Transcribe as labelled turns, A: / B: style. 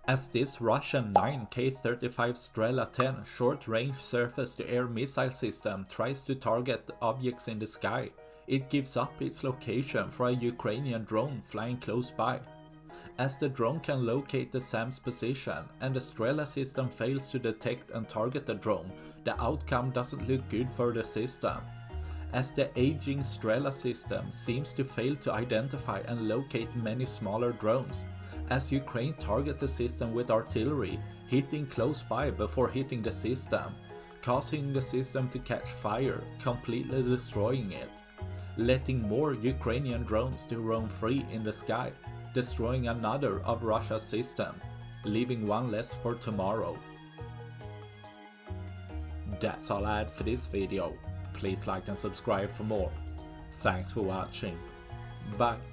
A: As this Russian 9K-35 Strela-10 short-range surface-to-air missile system tries to target objects in the sky, it gives up its location for a Ukrainian drone flying close by. As the drone can locate the SAM's position and the Strela system fails to detect and target the drone, the outcome doesn't look good for the system. As the aging Strela system seems to fail to identify and locate many smaller drones, as Ukraine target the system with artillery, hitting close by before hitting the system, causing the system to catch fire, completely destroying it, letting more Ukrainian drones to roam free in the sky, destroying another of Russia's system, leaving one less for tomorrow. That's all I had for this video. Please like and subscribe for more. Thanks for watching. Bye.